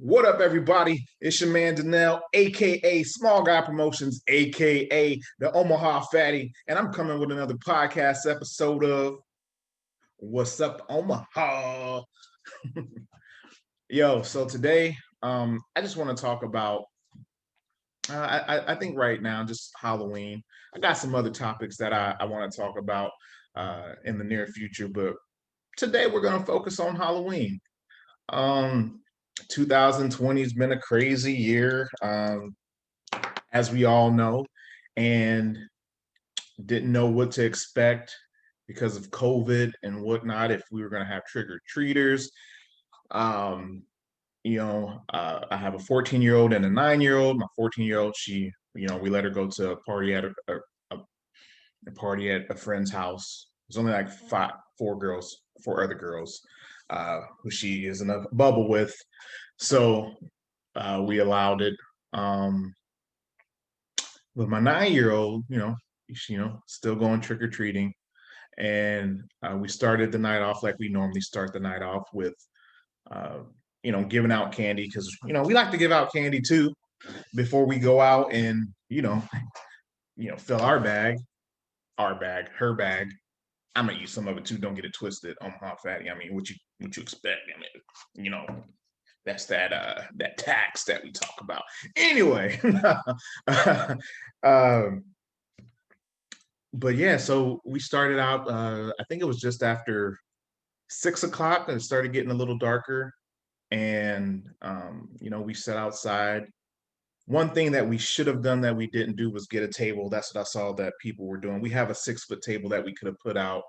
What up, everybody? It's your man Danelle, aka Small Guy Promotions, aka the Omaha Fatty, and I'm coming with another podcast episode of What's Up, Omaha? Yo, so today, I just want to talk about. I think right now, just Halloween. I got some other topics that I want to talk about in the near future, but today we're going to focus on Halloween. Um, 2020 has been a crazy year, as we all know, and didn't know what to expect because of COVID and whatnot. If we were going to have trick or treaters, um, I have a 14-year-old and a 9-year-old. My 14-year-old, we let her go to a party at a party at a friend's house. There's only like four other girls, who she is in a bubble with. So we allowed it. With my 9-year-old, still going trick or treating, and we started the night off like we normally start the night off with, uh, giving out candy because we like to give out candy too before we go out and fill our bag, her bag. I'm gonna use some of it too. Don't get it twisted. Omaha Fatty. I mean, what you expect? I mean, that's that tax that we talk about. Anyway, um, but yeah, so we started out. I think it was just after 6 o'clock, and it started getting a little darker. And we sat outside. One thing that we should have done that we didn't do was get a table. That's what I saw that people were doing. We have a 6 foot table that we could have put out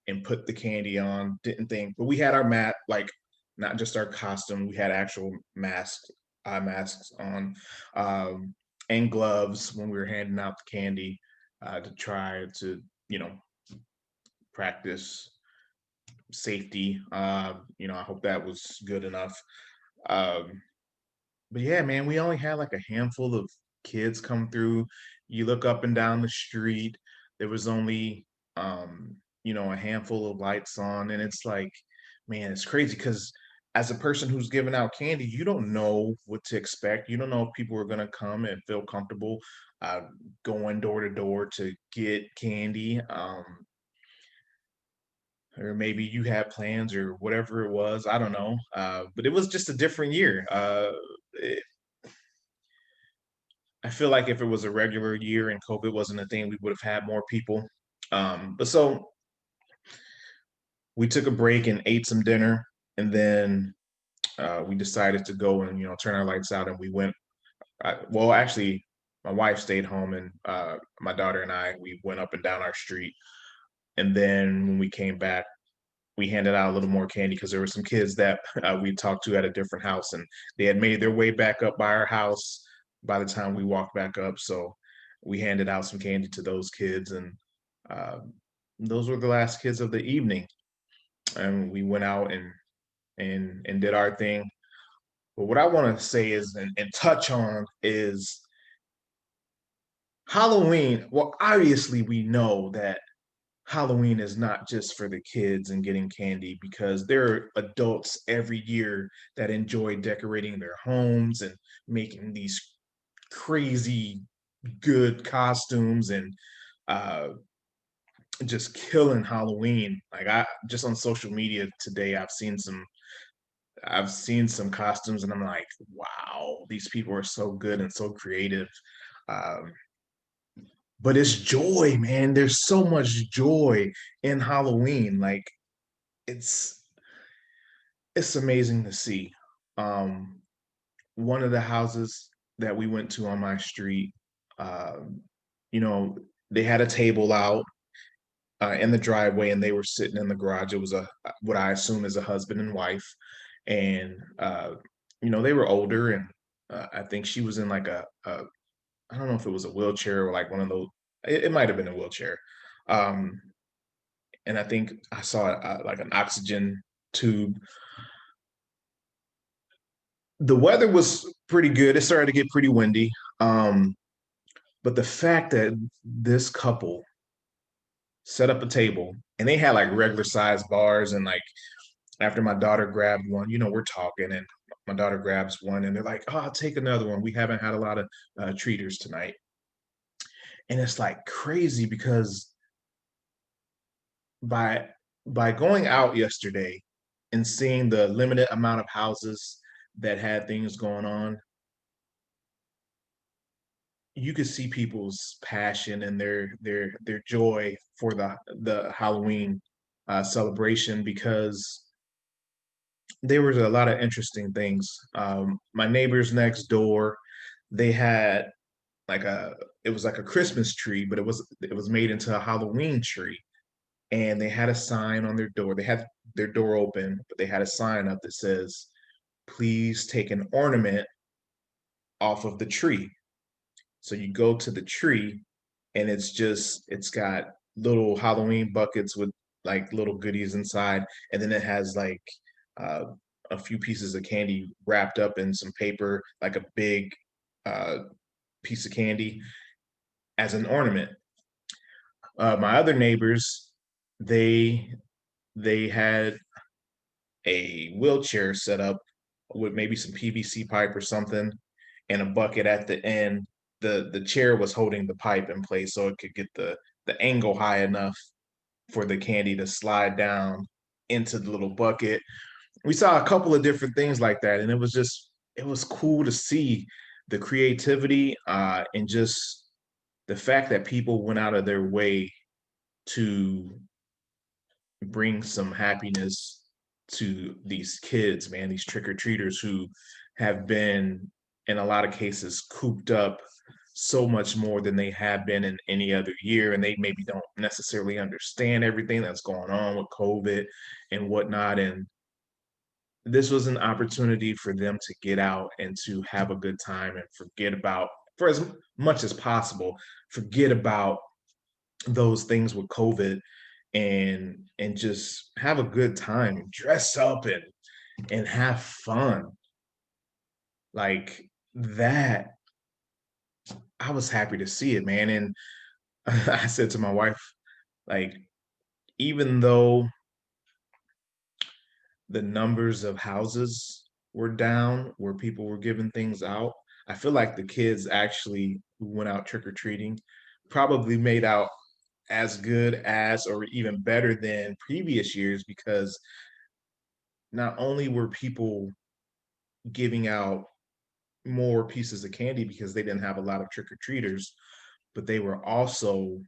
and put the candy on. Didn't think, but we had our mat, like not just our costume. We had actual masks, eye masks on, and gloves when we were handing out the candy, to try to you know practice safety. I hope that was good enough. Um, but yeah, man, we only had like a handful of kids come through. You look up and down the street, there was only a handful of lights on, and it's like, man, it's crazy because as a person who's giving out candy, you don't know what to expect. You don't know if people are gonna come and feel comfortable uh going door to door to get candy. Or maybe you had plans or whatever it was. I don't know. But it was just a different year. I feel like if it was a regular year and COVID wasn't a thing, we would have had more people. But so we took a break and ate some dinner, and then we decided to go and turn our lights out, and we went. Well, actually, my wife stayed home, and my daughter and I we went up and down our street. And then when we came back, we handed out a little more candy because there were some kids that we talked to at a different house, and they had made their way back up by our house by the time we walked back up. So we handed out some candy to those kids, and uh, those were the last kids of the evening. And we went out and did our thing. But what I want to say is and touch on is Halloween. Well, obviously we know that Halloween is not just for the kids and getting candy because there are adults every year that enjoy decorating their homes and making these crazy good costumes and uh just killing Halloween. Like I just on social media today I've seen some costumes and I'm like, wow, these people are so good and so creative. Um but it's joy, man. There's so much joy in Halloween. Like it's it's amazing to see. Um, one of the houses that we went to on my street, um, you know, they had a table out in the driveway, and they were sitting in the garage. It was a what I assume is a husband and wife, and they were older, and I think she was in like a I don't know if it was a wheelchair or like one of those. It might have been a wheelchair, um, and I think I saw like an oxygen tube. The weather was pretty good. It started to get pretty windy. Um, but the fact that this couple set up a table and they had like regular sized bars, and like after my daughter grabbed one, we're talking, and my daughter grabs one and they're like, "Oh, I'll take another one. We haven't had a lot of treaters tonight." And it's like crazy because by by going out yesterday and seeing the limited amount of houses that had things going on, you could see people's passion and their joy for the Halloween celebration because there was a lot of interesting things. My neighbors next door, they had like a it was like a Christmas tree, but it was made into a Halloween tree, and they had a sign on their door. They had their door open, but they had a sign up that says, "Please take an ornament off of the tree." So you go to the tree, and it's got little Halloween buckets with like little goodies inside, and then it has like uh, a few pieces of candy wrapped up in some paper, like a big uh, piece of candy as an ornament. My other neighbors, they they had a wheelchair set up with maybe some PVC pipe or something and a bucket at the end. The chair was holding the pipe in place so it could get the angle high enough for the candy to slide down into the little bucket. We saw a couple of different things like that, and it was cool to see the creativity and just the fact that people went out of their way to bring some happiness to these kids, man, these trick or treaters who have been, in a lot of cases, cooped up so much more than they have been in any other year. And they maybe don't necessarily understand everything that's going on with COVID and whatnot. And this was an opportunity for them to get out and to have a good time and forget about, for as much as possible, forget about those things with COVID and just have a good time, dress up and have fun. Like that, I was happy to see it, man. And I said to my wife, like, even though the numbers of houses were down where people were giving things out, I feel like the kids actually who went out trick or treating probably made out as good as or even better than previous years because not only were people giving out more pieces of candy because they didn't have a lot of trick or treaters, but they were also,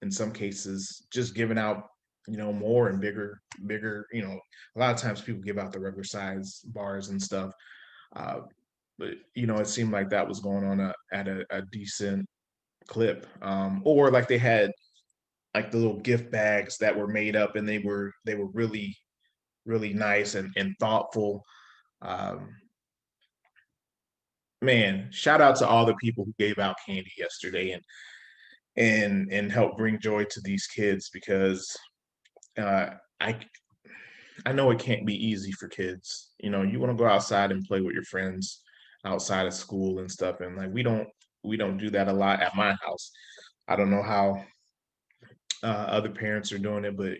in some cases, just giving out, more and bigger. A lot of times people give out the regular size bars and stuff, uh, but it seemed like that was going on at a decent clip, or like they had like the little gift bags that were made up and they were really nice and thoughtful. Um, Man, shout out to all the people who gave out candy yesterday and helped bring joy to these kids because uh, I I know it can't be easy for kids. You want to go outside and play with your friends outside of school and stuff, and like we don't do that a lot at my house. I don't know how other parents are doing it, but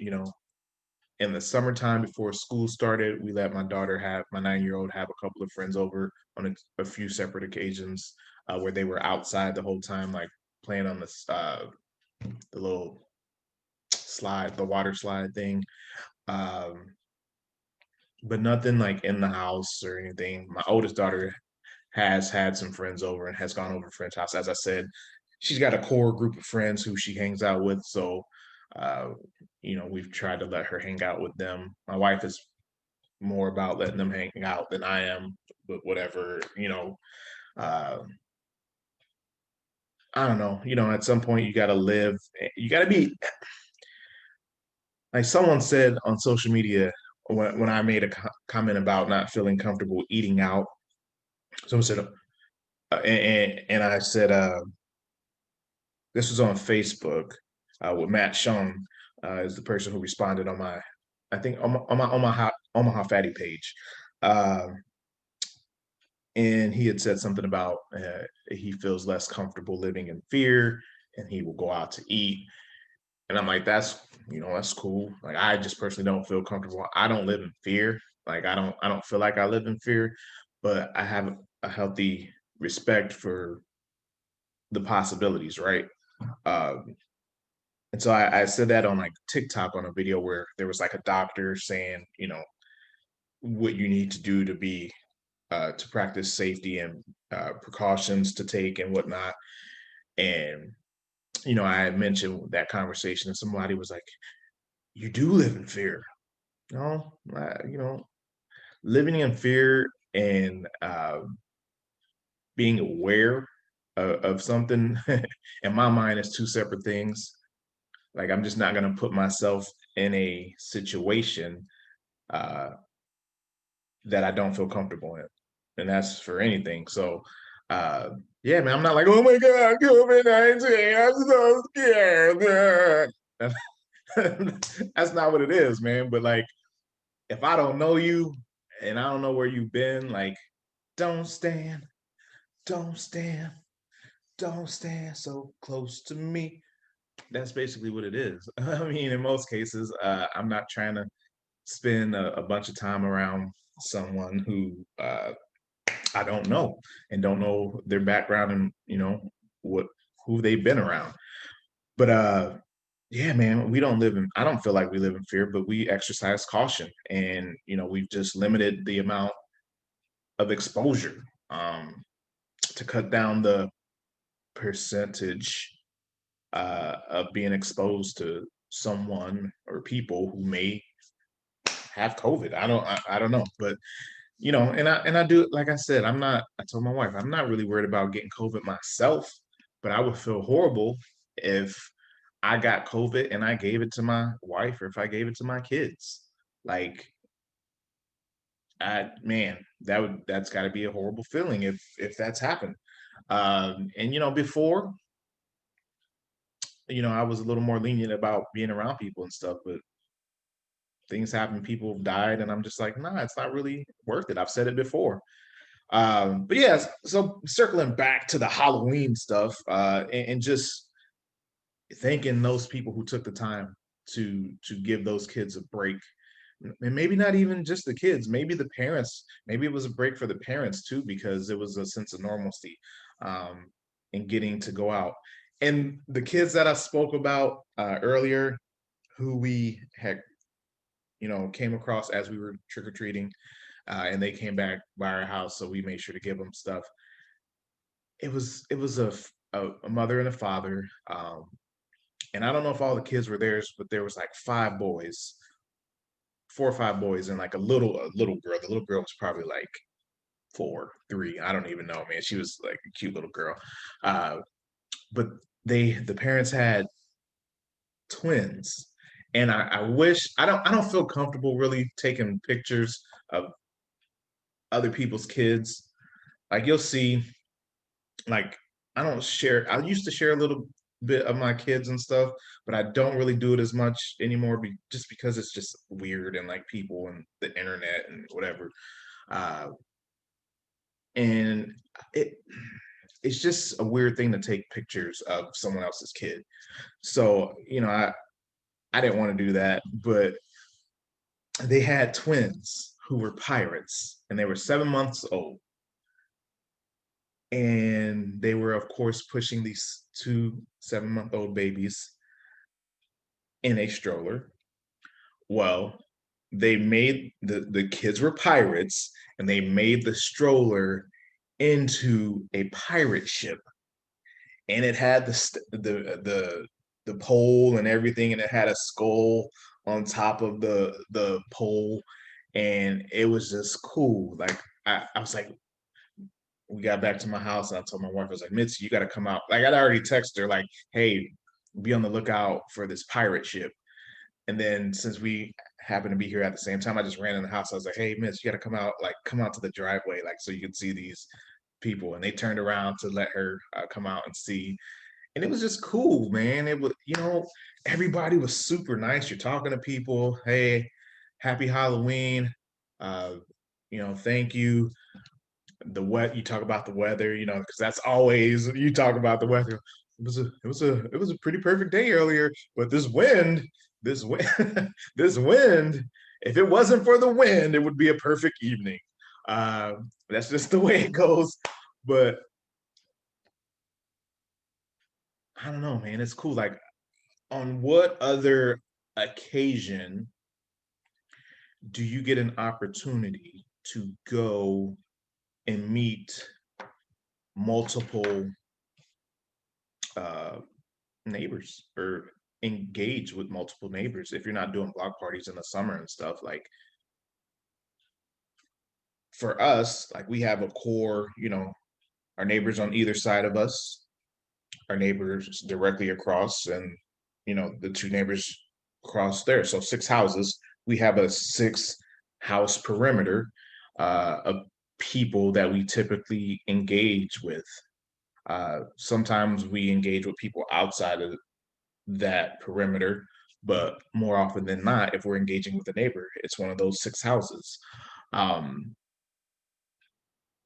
in the summertime before school started, we let my 9-year-old have a couple of friends over on a few separate occasions where they were outside the whole time, like playing on the little slide, the water slide thing. Um, but nothing like in the house or anything. My oldest daughter has had some friends over and has gone over to friends' house. As I said, she's got a core group of friends who she hangs out with. So, uh, we've tried to let her hang out with them. My wife is more about letting them hang out than I am, but whatever, uh, I don't know, at some point you got to live, you got to be like someone said on social media when I made a comment about not feeling comfortable eating out. Someone said, and I said, this was on Facebook with Matt Shum, is the person who responded on my, I think on my Omaha Fatty page. Uh, and he had said something about he feels less comfortable living in fear and he will go out to eat. And I'm like, that's cool. Like, I just personally don't feel comfortable. I don't live in fear. Like I don't feel like I live in fear, but I have a healthy respect for the possibilities, right? Um, and so I said that on like TikTok on a video where there was like a doctor saying, what you need to do to be to practice safety and precautions to take and whatnot. And I had mentioned that conversation, and somebody was like, "You do live in fear." No, living in fear and being aware of something in my mind is two separate things. Like I'm just not gonna put myself in a situation uh, that I don't feel comfortable in, and that's for anything. So, uh, yeah, man, I'm not like, oh my god, COVID-19, I'm so scared. That's not what it is, man. But like, if I don't know you and I don't know where you've been, like, don't stand, don't stand, don't stand so close to me. That's basically what it is. I mean, in most cases, I'm not trying to spend a bunch of time around someone who I don't know and don't know their background and what who they've been around. But yeah, man, we don't live in I don't feel like we live in fear, but we exercise caution, and we've just limited the amount of exposure to cut down the percentage of being exposed to someone or people who may have COVID. I don't know, but and I do, like I said, I told my wife, I'm not really worried about getting COVID myself, but I would feel horrible if I got COVID and I gave it to my wife or if I gave it to my kids. Like, man, that's got to be a horrible feeling if that's happened. And before, I was a little more lenient about being around people and stuff, but things happen, people have died, and I'm just like, nah, it's not really worth it. I've said it before. But yes, so circling back to the Halloween stuff, and just thanking those people who took the time to give those kids a break. And maybe not even just the kids, maybe the parents, maybe it was a break for the parents too, because it was a sense of normalcy um, in getting to go out. And the kids that I spoke about earlier, who we had, came across as we were trick or treating, and they came back by our house, so we made sure to give them stuff. It was a mother and a father, and I don't know if all the kids were theirs, but there was like 5 boys, 4 or 5 boys, and like a little girl. The little girl was probably like 4, 3. I don't even know, man. She was like a cute little girl. Uh, but the parents had twins, and I wish I don't feel comfortable really taking pictures of other people's kids. Like you'll see, like I don't share. I used to share a little bit of my kids and stuff, but I don't really do it as much anymore, just because it's just weird and like people and the internet and whatever. Uh, and it it's just a weird thing to take pictures of someone else's kid. So I didn't want to do that, but they had twins who were pirates, and they were 7 months old, and they were of course pushing these two 7-month-old babies in a stroller. Well, they made the kids were pirates, and they made the stroller into a pirate ship, and it had the pole and everything, and it had a skull on top of the pole, and it was just cool. Like I was like, we got back to my house, and I told my wife, I was like, Mitzi, you got to come out. Like I'd already texted her, like, hey, be on the lookout for this pirate ship. And then since we happened to be here at the same time, I just ran in the house. I was like, hey, Miss, you got to come out to the driveway, like, so you can see these people. And they turned around to let her come out and see. And it was just cool, man. It was, everybody was super nice. You're talking to people, hey, happy Halloween. Uh, thank you. You talk about the weather, because that's always you talk about the weather. It was a pretty perfect day earlier, but this wind, this wind if it wasn't for the wind, it would be a perfect evening. Uh, that's just the way it goes. But I don't know, man. It's cool. Like, on what other occasion do you get an opportunity to go and meet multiple uh, neighbors or engage with multiple neighbors if you're not doing block parties in the summer and stuff? Like, for us, like, we have a core, our neighbors on either side of us, our neighbors directly across, and the two neighbors across there. So six houses. We have a six house perimeter of people that we typically engage with. Sometimes we engage with people outside of that perimeter, but more often than not, if we're engaging with a neighbor, it's one of those six houses. Um,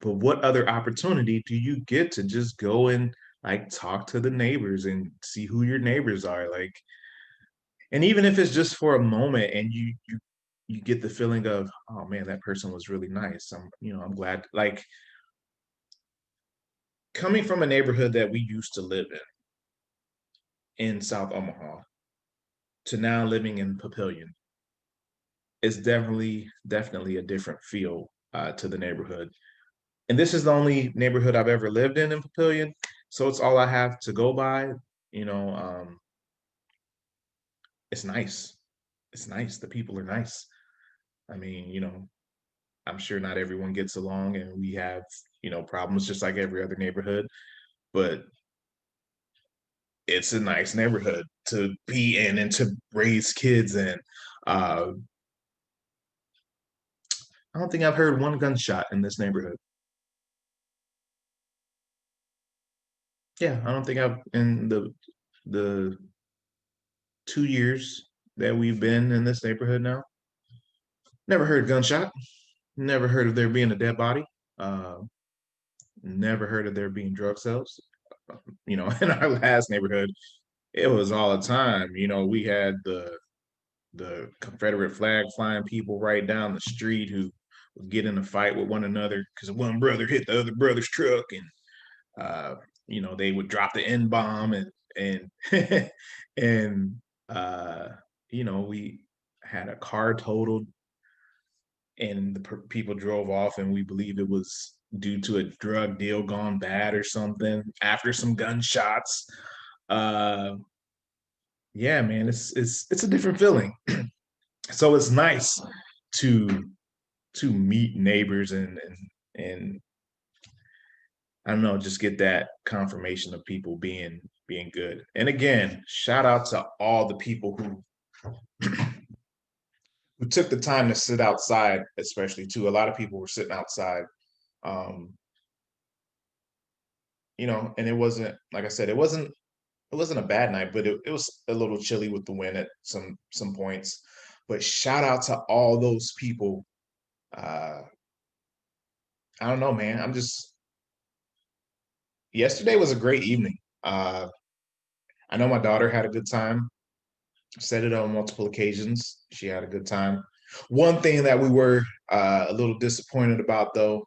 but what other opportunity do you get to just go and like talk to the neighbors and see who your neighbors are? Like, and even if it's just for a moment and you get the feeling of, oh man, that person was really nice. I'm glad. Like, coming from a neighborhood that we used to live in South Omaha to now living in Papillion, is definitely a different feel to the neighborhood. And this is the only neighborhood I've ever lived in Papillion, so it's all I have to go by. You know, it's nice. It's nice. The people are nice. I mean, I'm sure not everyone gets along, and we have problems just like every other neighborhood, but it's a nice neighborhood to be in and to raise kids in. Uh, I don't think I've heard one gunshot in this neighborhood. Yeah, I don't think I've in the 2 years that we've been in this neighborhood now. Never heard gunshot. Never heard of there being a dead body. Uh, Never heard of there being drug sales. In our last neighborhood, it was all the time. We had the Confederate flag flying, people right down the street who would get in a fight with one another because one brother hit the other brother's truck, and they would drop the N bomb, and and uh, we had a car totaled, and the people drove off, and we believe it was due to a drug deal gone bad or something after some gunshots. Uh, yeah, man, it's a different feeling. So it's nice to meet neighbors and I don't know, just get that confirmation of people being good. And again, shout out to all the people who took the time to sit outside, especially too. A lot of people were sitting outside. Um, and it wasn't, like I said, it wasn't a bad night, but it was a little chilly with the wind at some points. But shout out to all those people. Uh, I don't know, man. Yesterday was a great evening. I know my daughter had a good time. Said it on multiple occasions. She had a good time. One thing that we were a little disappointed about, though,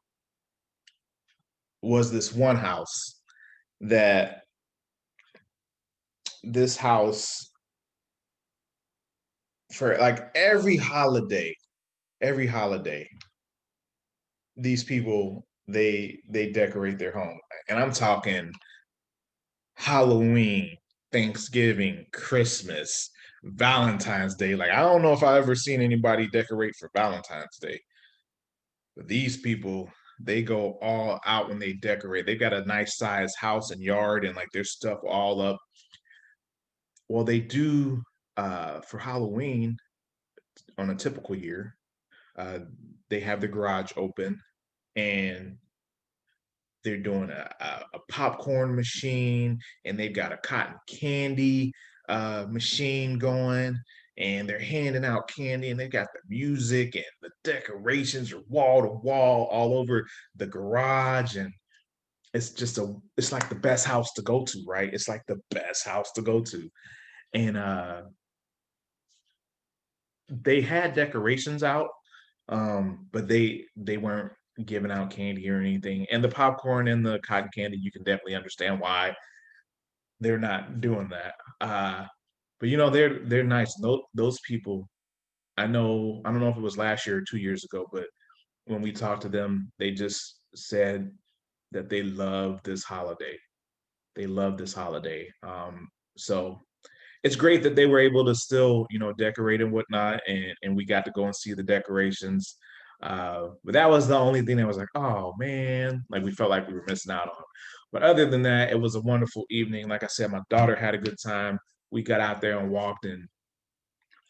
was this one house that this house, for like every holiday, these people they decorate their home, and I'm talking Halloween, Thanksgiving, Christmas, Valentine's Day. Like, I don't know if I ever seen anybody decorate for Valentine's Day, but these people, they go all out when they decorate. They've got a nice size house and yard, and like their stuff all up. Well, they do for Halloween on a typical year. Uh, they have the garage open, and they're doing a popcorn machine, and they've got a cotton candy machine going, and they're handing out candy, and they've got the music, and the decorations are wall to wall all over the garage. And it's like the best house to go to, right? It's like the best house to go to. And they had decorations out, but they weren't giving out candy or anything. And the popcorn and the cotton candy, you can definitely understand why they're not doing that. But you know, they're nice. Those people, I don't know if it was last year or 2 years ago, but when we talked to them, they just said that they love this holiday. They love this holiday. So it's great that they were able to still, you know, decorate and whatnot, and we got to go and see the decorations. But that was the only thing that was like, oh man, like we felt like we were missing out on. But other than that, it was a wonderful evening. Like I said, my daughter had a good time. We got out there and walked and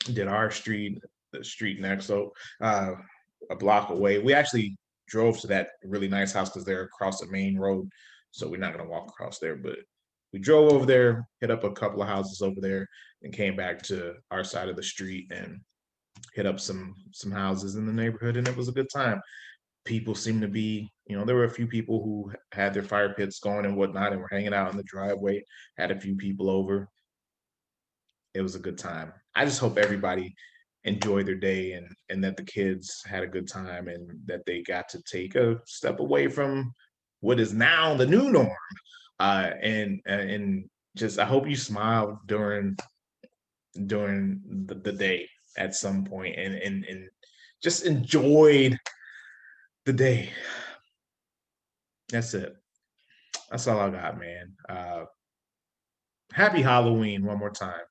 did our street, the street next, so a block away. We actually drove to that really nice house because they're across the main road, so we're not gonna walk across there. But we drove over there, hit up a couple of houses over there, and came back to our side of the street and hit up some houses in the neighborhood, and it was a good time. People seemed to be, you know, there were a few people who had their fire pits going and whatnot, and were hanging out in the driveway. Had a few people over. It was a good time. I just hope everybody enjoyed their day and that the kids had a good time and that they got to take a step away from what is now the new norm. And just I hope you smiled during the day at some point and just enjoyed the day. That's it. That's all I got, man. Happy Halloween one more time.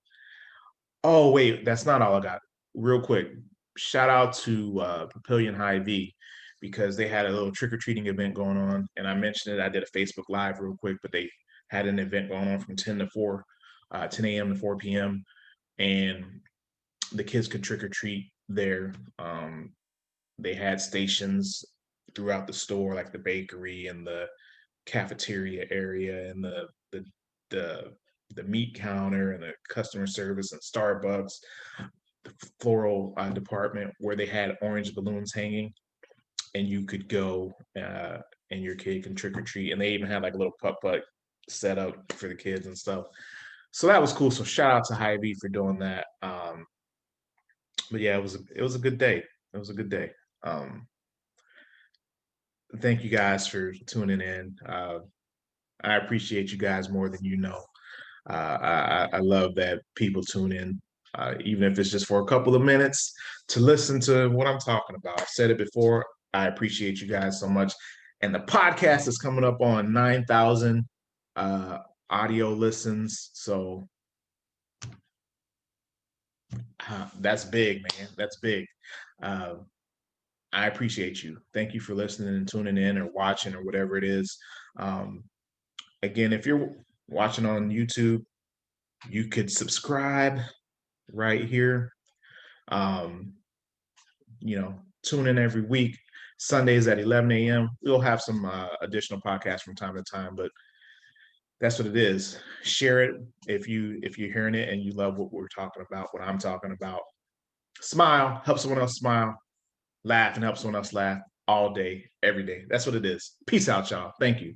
Oh, wait, that's not all I got. Real quick, shout out to Papillion High V because they had a little trick or treating event going on, and I mentioned it. I did a Facebook Live real quick, but they had an event going on from 10 to 4, 10 a.m. to 4 p.m. and the kids could trick or treat there. They had stations throughout the store, like the bakery and the cafeteria area and the the meat counter and the customer service and Starbucks, the floral department where they had orange balloons hanging, and you could go and your kid can trick or treat, and they even had like a little putt putt set up for the kids and stuff. So that was cool. So shout out to Hy-Vee for doing that. But yeah, it was a good day. It was a good day. Um, thank you guys for tuning in. I appreciate you guys more than you know. I love that people tune in, even if it's just for a couple of minutes to listen to what I'm talking about. I've said it before. I appreciate you guys so much. And the podcast is coming up on 9,000 uh, audio listens. So that's big, man. That's big. Uh, I appreciate you. Thank you for listening and tuning in or watching or whatever it is. Um, again, if you're watching on YouTube, you could subscribe right here. Um, you know, tune in every week. Sundays at 11 a.m. We'll have some additional podcasts from time to time, but that's what it is. Share it if you're hearing it and you love what we're talking about, what I'm talking about. Smile, help someone else smile, laugh and help someone else laugh all day, every day. That's what it is. Peace out, y'all. Thank you.